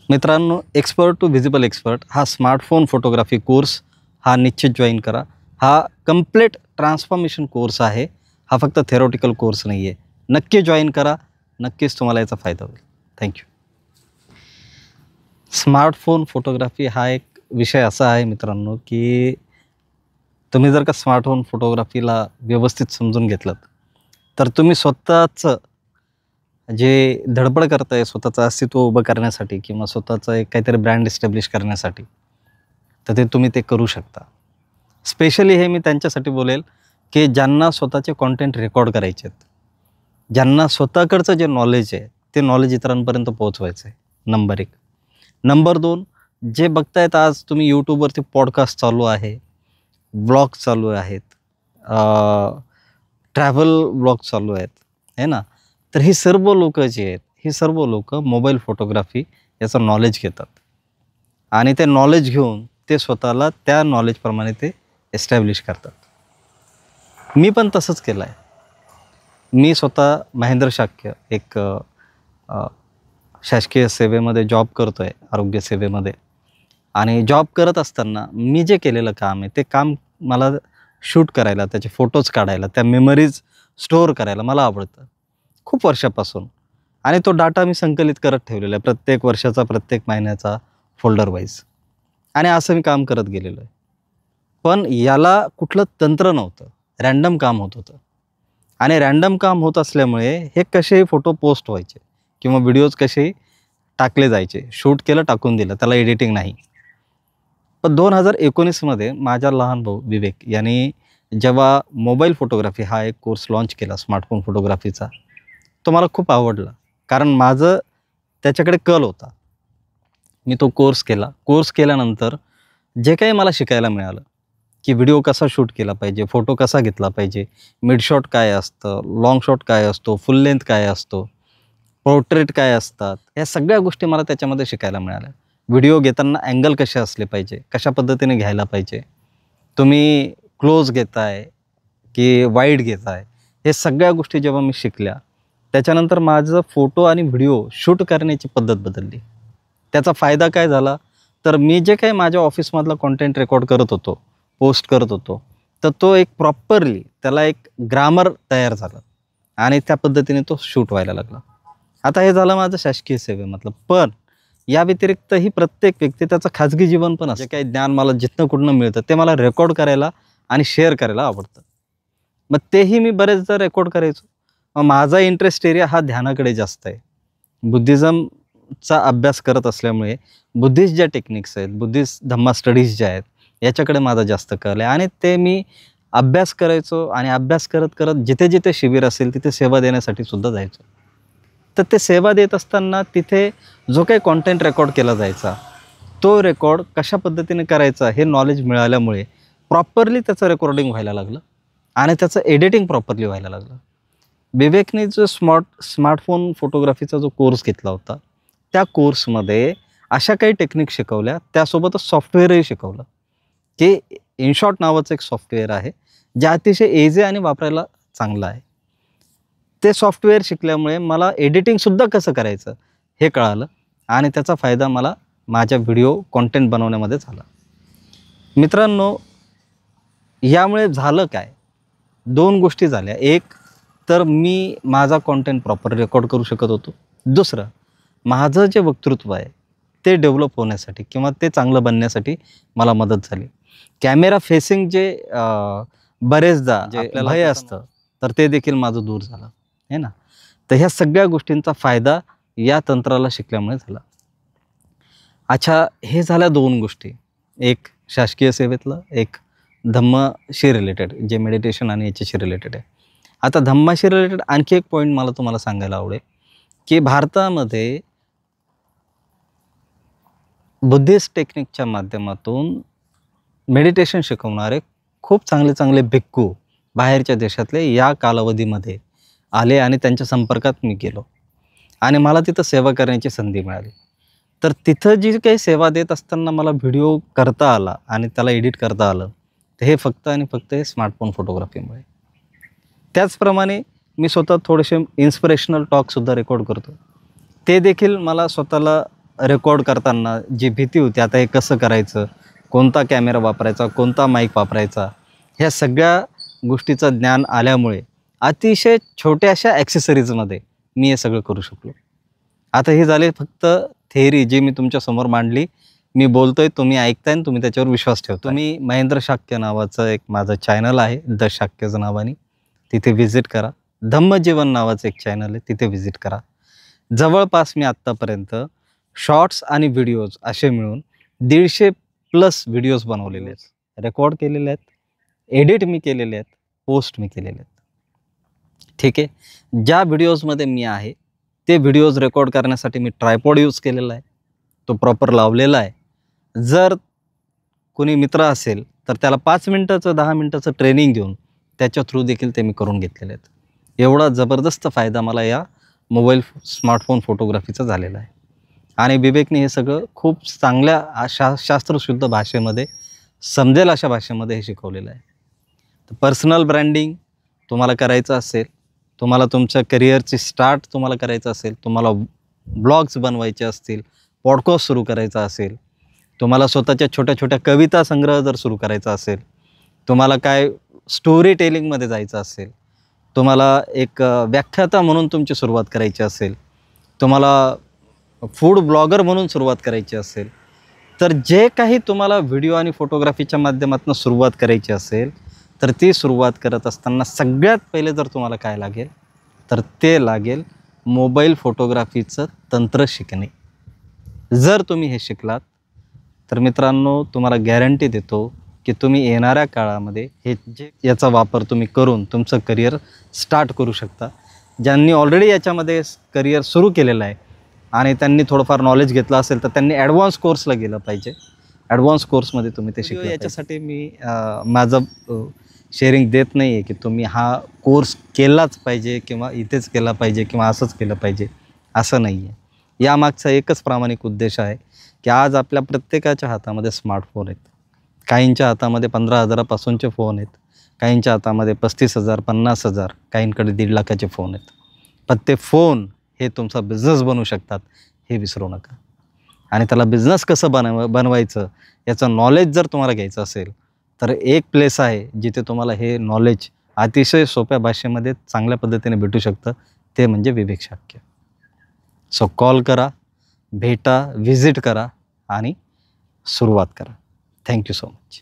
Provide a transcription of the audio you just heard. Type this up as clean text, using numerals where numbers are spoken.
मित्रांनो, expert to visible expert हा smartphone photography course हा निश्चित जॉईन करा. हा कंप्लीट ट्रान्सफॉर्मेशन कोर्स आहे. हा फक्त थेरोटिकल कोर्स नाही आहे. नक्की जॉईन करा. नक्कीच तुम्हाला याचा फायदा होईल. थँक्यू. स्मार्टफोन फोटोग्राफी हा एक विषय असा आहे मित्रांनो, की तुम्ही जर का स्मार्टफोन फोटोग्राफीला व्यवस्थित समजून घेतलं तर तुम्ही स्वतःचं जे धडपड करताय स्वतःचं अस्तित्व उभं करण्यासाठी किंवा स्वतःचं एक काहीतरी ब्रँड एस्टॅब्लिश करण्यासाठी, तर ते तुम्ही करू शकता. स्पेशली हे मी त्यांच्यासाठी बोलेल की ज्यांना स्वतःचे कॉन्टेंट रेकॉर्ड करायचे आहेत, ज्यांना स्वतःकडचं जे नॉलेज आहे ते नॉलेज इतरांपर्यंत पोहोचवायचं आहे. नंबर 1. नंबर 2, जे बघतायत आज तुम्ही यूट्यूबवरती पॉडकास्ट चालू आहे, व्लॉग चालू आहेत, ट्रॅव्हल व्लॉग चालू आहेत, है ना. तर ही सर्व लोकं जी आहेत, ही सर्व लोकं मोबाईल फोटोग्राफी याचं नॉलेज घेतात आणि ते नॉलेज घेऊन ते स्वतःला त्या नॉलेजप्रमाणे ते एस्टॅब्लिश करतात. मी पण तसंच केलं आहे. मी स्वतः महेंद्र शाक्य एक शासकीय सेवेमध्ये जॉब करतो आहे, आरोग्य सेवेमध्ये. आणि जॉब करत असताना मी जे केलेलं काम आहे ते काम मला शूट करायला, त्याचे फोटोज काढायला, त्या मेमरीज स्टोअर करायला मला आवडतं खूप वर्षापासून. आणि तो डाटा मी संकलित करत ठेवलेला आहे प्रत्येक वर्षाचा, प्रत्येक महिन्याचा, फोल्डर वाईज. आणि असं मी काम करत गेलेलो आहे. पण याला कुठलं तंत्र नव्हतं, रॅन्डम काम होत होतं. आणि रॅन्डम काम होत असल्यामुळे हे कसेही फोटो पोस्ट व्हायचे किंवा व्हिडिओज कसेही टाकले जायचे. शूट केलं, टाकून दिलं, त्याला एडिटिंग नाही. पण 2019मध्ये माझा लहान भाऊ विवेक यांनी जेव्हा मोबाईल फोटोग्राफी हा एक कोर्स लॉन्च केला स्मार्टफोन फोटोग्राफीचा, तो मला खूप आवडला. कारण माझं त्याच्याकडे कल होता. मी तो कोर्स केला. कोर्स केल्यानंतर जे काही मला शिकायला मिळालं की व्हिडिओ कसा शूट केला पाहिजे, फोटो कसा घेतला पाहिजे, मिड शॉट काय असतं, लाँग शॉट काय असतो, फुल लेंथ काय असतो, पोर्ट्रेट काय असतात, या सगळ्या गोष्टी मला त्याच्यामध्ये शिकायला मिळाल्या. व्हिडिओ घेताना अँगल कसे असले पाहिजे, कशा पद्धतीने घ्यायला पाहिजे, तुम्ही क्लोज घेताय की वाईड घेताय, हे सगळ्या गोष्टी जेव्हा मी शिकल्या, त्याच्यानंतर माझं फोटो आणि व्हिडिओ शूट करण्याची पद्धत बदलली. त्याचा फायदा काय झाला, तर मी जे काही माझ्या ऑफिसमधला कॉन्टेंट रेकॉर्ड करत होतो, पोस्ट करत होतो, तर तो एक प्रॉपरली त्याला एक ग्रामर तयार झालं आणि त्या पद्धतीने तो शूट व्हायला लागला. आता हे झालं माझं शासकीय सेवेमधलं. पण या व्यतिरिक्तही प्रत्येक व्यक्ती त्याचं खाजगी जीवन पण असतं. जे काही ज्ञान मला जिथनं कुठनं मिळतं ते मला रेकॉर्ड करायला आणि शेअर करायला आवडतं. मग तेही मी बरेचदा रेकॉर्ड करायचो. मग माझा इंटरेस्ट एरिया हा ध्यानाकडे जास्त आहे. बुद्धिझमचा अभ्यास करत असल्यामुळे बुद्धिस्ट ज्या टेक्निक्स आहेत, बुद्धिस्ट धम्मा स्टडीज ज्या आहेत, याच्याकडे माझा जास्त कल आहे. आणि ते मी अभ्यास करायचो आणि अभ्यास करत करत जिथे जिथे शिबिर असेल तिथे सेवा देण्यासाठी सुद्धा जायचो. तर ते सेवा देत असताना तिथे जो काही कॉन्टेंट रेकॉर्ड केला जायचा, तो रेकॉर्ड कशा पद्धतीने करायचा हे नॉलेज मिळाल्यामुळे प्रॉपरली त्याचं रेकॉर्डिंग व्हायला लागलं आणि त्याचं एडिटिंग प्रॉपरली व्हायला लागलं. विवेकने जो स्मार्टफोन फोटोग्राफीचा जो कोर्स घेतला होता, त्या कोर्समध्ये अशा काही टेक्निक शिकवल्या, त्यासोबतच सॉफ्टवेअरही शिकवलं की इनशॉट नावाचं एक सॉफ्टवेअर आहे, जे अतिशय इझी आणि वापरायला चांगलं आहे. ते सॉफ्टवेअर शिकल्यामुळे मला एडिटिंगसुद्धा कसं करायचं हे कळालं आणि त्याचा फायदा मला माझ्या व्हिडिओ कॉन्टेंट बनवण्यामध्ये झाला. मित्रांनो, यामुळे झालं काय, 2 गोष्टी झाल्या. एक तर मी माझा कॉन्टेंट प्रॉपर रेकॉर्ड करू शकत होतो. दुसरं, माझं जे वक्तृत्व आहे ते डेव्हलप होण्यासाठी किंवा ते चांगलं बनण्यासाठी मला मदत झाली. कॅमेरा फेसिंग जे बरेचदा जे भय असतं, तर ते देखील माझं दूर झालं, आहे ना. तर ह्या सगळ्या गोष्टींचा फायदा या तंत्राला शिकल्यामुळे झाला. अच्छा, हे झाल्या 2 गोष्टी. एक शासकीय सेवेतलं, एक धम्माशी रिलेटेड, जे मेडिटेशन आणि याच्याशी रिलेटेड आहे. आता धम्माशी रिलेटेड आणखी एक पॉईंट मला तुम्हाला सांगायला आवडेल की भारतामध्ये बुद्धिस्ट टेक्निकच्या माध्यमातून मेडिटेशन शिकवणारे खूप चांगले चांगले भिक्खू बाहेरच्या देशातले या कालावधीमध्ये आले आणि त्यांच्या संपर्कात मी गेलो आणि मला तिथं सेवा करण्याची संधी मिळाली. तर तिथं जी काही सेवा देत असताना मला व्हिडिओ करता आला आणि त्याला एडिट करता आलं, तर हे फक्त आणि फक्त हे स्मार्टफोन फोटोग्राफीमुळे. त्याचप्रमाणे मी स्वतः थोडेसे इन्स्पिरेशनल टॉकसुद्धा रेकॉर्ड करतो. ते देखील मला स्वतःला रेकॉर्ड करताना जी भीती होती, आता हे कसं करायचं, कोणता कॅमेरा वापरायचा, कोणता माईक वापरायचा, ह्या सगळ्या गोष्टीचं ज्ञान आल्यामुळे अतिशय छोट्याशा ॲक्सेसरीजमध्ये मी हे सगळं करू शकलो. आता हे झाले फक्त थेअरी जी मी तुमच्यासमोर मांडली. मी बोलतोय, तुम्ही ऐकताय आणि तुम्ही त्याच्यावर विश्वास ठेवता. तुम्ही महेंद्र शाक्य नावाचं एक माझं चॅनल आहे, द शाक्यचं नावाने, तिथे व्हिजिट करा. धम्मजीवन नावाचं एक चॅनल आहे, तिथे व्हिजिट करा. जवळपास मी आत्तापर्यंत शॉर्ट्स आणि व्हिडिओज असे मिळून 150+ व्हिडिओज बनवलेले आहेत, रेकॉर्ड केलेले आहेत, एडिट मी केलेले आहेत, पोस्ट मी केलेले आहेत. ठीक आहे. ज्या व्हिडिओजमध्ये मी आहे ते व्हिडिओज रेकॉर्ड करण्यासाठी मी ट्रायपॉड यूज केलेला आहे, तो प्रॉपर लावलेला आहे. जर कोणी मित्र असेल तर त्याला 5 मिनटाचं 10 मिनटाचं ट्रेनिंग देऊन त्याच्या थ्रू देखील ते मी करून घेतलेले आहेत. एवढा जबरदस्त फायदा मला या मोबाईल स्मार्टफोन फोटोग्राफीचा झालेला आहे. आणि विवेकने हे सगळं खूप चांगल्या शास्त्रशुद्ध भाषेमध्ये समजेल अशा भाषेमध्ये हे शिकवलेलं आहे. तर पर्सनल ब्रँडिंग तुम्हाला करायचं असेल, तुम्हाला तुमच्या करिअरची स्टार्ट तुम्हाला करायचं असेल, तुम्हाला ब्लॉग्स बनवायचे असतील, पॉडकास्ट सुरू करायचा असेल, तुम्हाला स्वतःच्या छोट्या छोट्या कविता संग्रह जर सुरू करायचा असेल, तुम्हाला काय स्टोरी टेलिंगमध्ये जायचं असेल, तुम्हाला एक व्याख्याता म्हणून तुमची सुरुवात करायची असेल, तुम्हाला फूड ब्लॉगर म्हणून सुरुवात करायची असेल, तर जे काही तुम्हाला व्हिडिओ आणि फोटोग्राफीच्या माध्यमातून सुरुवात करायची असेल, तर ती सुरुवात करत असताना सगळ्यात पहिले जर तुम्हाला काय लागेल, तर ते लागेल मोबाईल फोटोग्राफीचं तंत्र शिकणे. जर तुम्ही हे शिकलात तर मित्रांनो, तुम्हाला गॅरंटी देतो की तुम्ही येणाऱ्या काळामध्ये याचा वापर तुम्ही करून तुमचं करिअर स्टार्ट करू शकता. ज्यांनी ऑलरेडी याच्यामध्ये करिअर सुरू केलेलं आहे आणि त्यांनी थोडंफार नॉलेज घेतलं असेल तर त्यांनी ॲडव्हान्स कोर्सला गेलं पाहिजे. ॲडव्हान्स कोर्समध्ये तुम्ही ते शिकलं. याच्यासाठी मी माझं शेअरिंग देत नाही आहे की तुम्ही हा कोर्स केलाच पाहिजे किंवा इथेच केला पाहिजे किंवा असंच केलं पाहिजे, असं नाही आहे. यामागचा एकच प्रामाणिक उद्देश आहे की आज आपल्या प्रत्येकाच्या हातामध्ये स्मार्टफोन आहेत. काहींच्या हातामध्ये 15,000पासूनचे फोन आहेत, काहींच्या हातामध्ये 35,000, 50,000, काहींकडे 1.5 लाखाचे फोन आहेत. पण ते फोन हे तुमचा बिझनेस बनवू शकतात, हे विसरू नका. आणि त्याला बिझनेस कसं बनवायचं याचं नॉलेज जर तुम्हाला घ्यायचं असेल तर एक प्लेस आहे जिथे तुम्हाला हे नॉलेज अतिशय सोप्या भाषेमध्ये चांगल्या पद्धतीने भेटू शकतं, ते म्हणजे विवेक शाक्य. सो कॉल करा, भेटा, व्हिजिट करा आणि सुरुवात करा. Thank you so much.